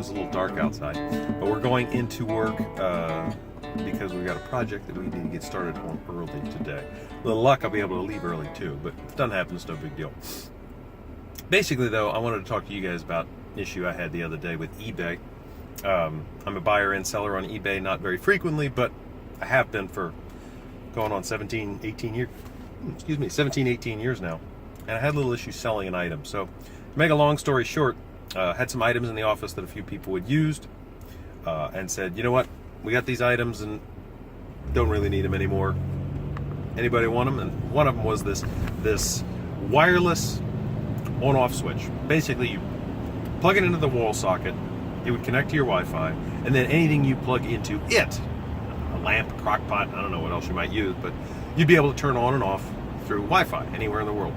It's a little dark outside, but we're going into work because we've got a project that we need to get started on early today. With little luck, I'll be able to leave early too, but if it doesn't happen, it's no big deal. Basically, though, I wanted to talk to you guys about an issue I had the other day with eBay. I'm a buyer and seller on eBay, not very frequently, but I have been for going on 17, 18 years now. And I had a little issue selling an item. So, to make a long story short, had some items in the office that a few people had used and said, you know what, we got these items and don't really need them anymore. Anybody want them? And one of them was this wireless on-off switch. Basically, you plug it into the wall socket, it would connect to your Wi-Fi, and then anything you plug into it, a lamp, a crock pot, I don't know what else you might use, but you'd be able to turn on and off through Wi-Fi anywhere in the world.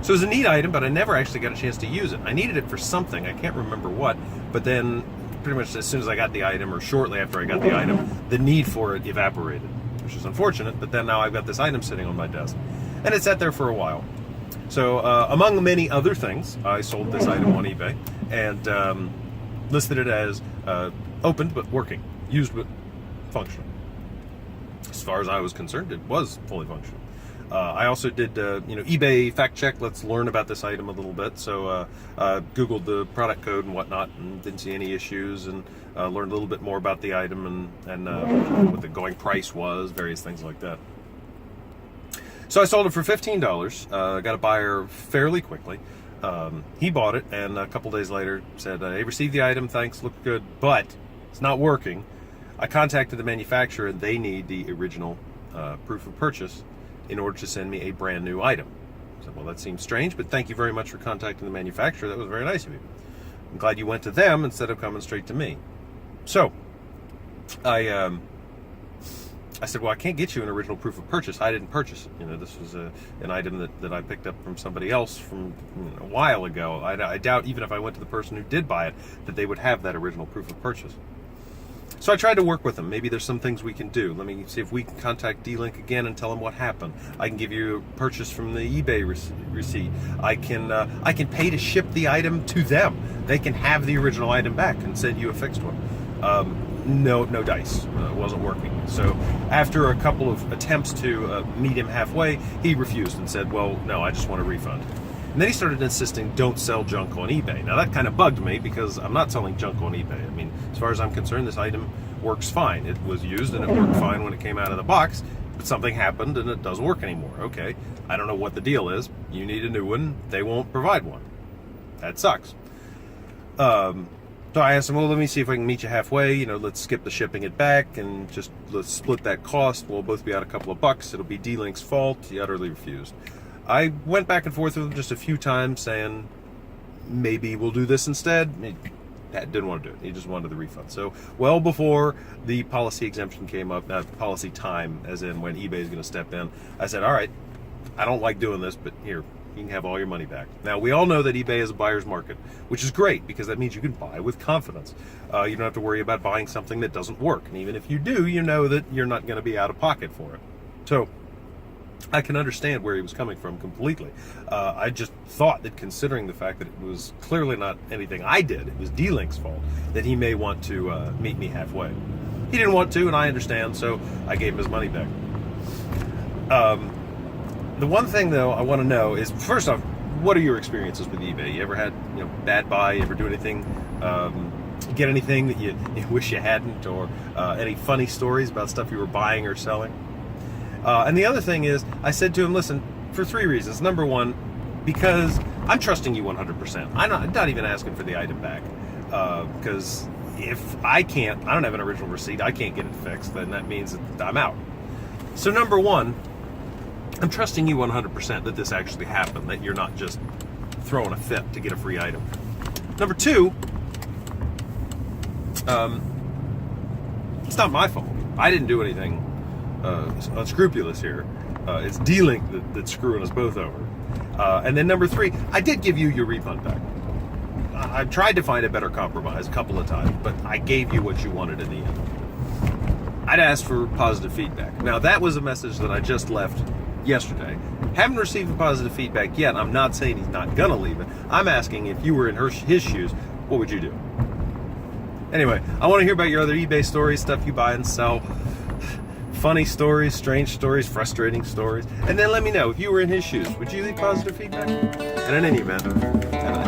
So it was a neat item, but I never actually got a chance to use it. I needed it for something, I can't remember what, but then pretty much as soon as I got the item, or shortly after I got the item, the need for it evaporated, which is unfortunate, but then now I've got this item sitting on my desk. And it sat there for a while. So among many other things, I sold this item on eBay and listed it as opened but working, used but functional. As far as I was concerned, it was fully functional. I also did, eBay fact check. Let's learn about this item a little bit. So Googled the product code and whatnot, and didn't see any issues, and learned a little bit more about the item and what the going price was, various things like that. So I sold it for $15. Got a buyer fairly quickly. He bought it, and a couple days later said, "I received the item. Thanks, looked good, but it's not working." I contacted the manufacturer, and they need the original proof of purchase in order to send me a brand new item. I said, well, that seems strange, but thank you very much for contacting the manufacturer. That was very nice of you. I'm glad you went to them instead of coming straight to me. So I said, well, I can't get you an original proof of purchase. I didn't purchase it. This was an item that I picked up from somebody else from a while ago. I doubt even if I went to the person who did buy it that they would have that original proof of purchase. So I tried to work with them. Maybe there's some things we can do. Let me see if we can contact D-Link again and tell them what happened. I can give you a purchase from the eBay receipt. I can pay to ship the item to them. They can have the original item back and send you a fixed one. No dice. It wasn't working. So after a couple of attempts to meet him halfway, he refused and said, well, no, I just want a refund. And then he started insisting, don't sell junk on eBay. Now that kind of bugged me because I'm not selling junk on eBay. I mean, as far as I'm concerned, this item works fine. It was used and it worked fine when it came out of the box, but something happened and it doesn't work anymore. Okay, I don't know what the deal is. You need a new one. They won't provide one. That sucks. So I asked him, well, let me see if I can meet you halfway. Let's skip the shipping it back and just let's split that cost. We'll both be out a couple of bucks. It'll be D-Link's fault. He utterly refused. I went back and forth with him just a few times saying, maybe we'll do this instead. He didn't want to do it. He just wanted the refund. So well before the policy exemption came up, policy time, as in when eBay is going to step in, I said, all right, I don't like doing this, but here, you can have all your money back. Now, we all know that eBay is a buyer's market, which is great because that means you can buy with confidence. You don't have to worry about buying something that doesn't work. And even if you do, you know that you're not going to be out of pocket for it. So I can understand where he was coming from completely. I just thought that considering the fact that it was clearly not anything I did, it was D-Link's fault, that he may want to meet me halfway. He didn't want to, and I understand, so I gave him his money back. The one thing, though, I want to know is, first off, what are your experiences with eBay? You ever had bad buy? You ever do anything, get anything that you wish you hadn't, or any funny stories about stuff you were buying or selling? And the other thing is, I said to him, listen, for 3 reasons. Number one, because I'm trusting you 100%. I'm not even asking for the item back. Because if I don't have an original receipt, I can't get it fixed, then that means that I'm out. So number one, I'm trusting you 100% that this actually happened, that you're not just throwing a fit to get a free item. Number two, it's not my fault. I didn't do anything unscrupulous here. It's D-Link that's screwing us both over. And then number three, I did give you your refund back. I tried to find a better compromise a couple of times, but I gave you what you wanted in the end. I'd asked for positive feedback. Now, that was a message that I just left yesterday. Haven't received the positive feedback yet. I'm not saying he's not gonna leave it. I'm asking, if you were in his shoes, what would you do? Anyway, I want to hear about your other eBay stories, stuff you buy and sell. Funny stories, strange stories, frustrating stories. And then let me know, if you were in his shoes, would you leave positive feedback? And in any event, have a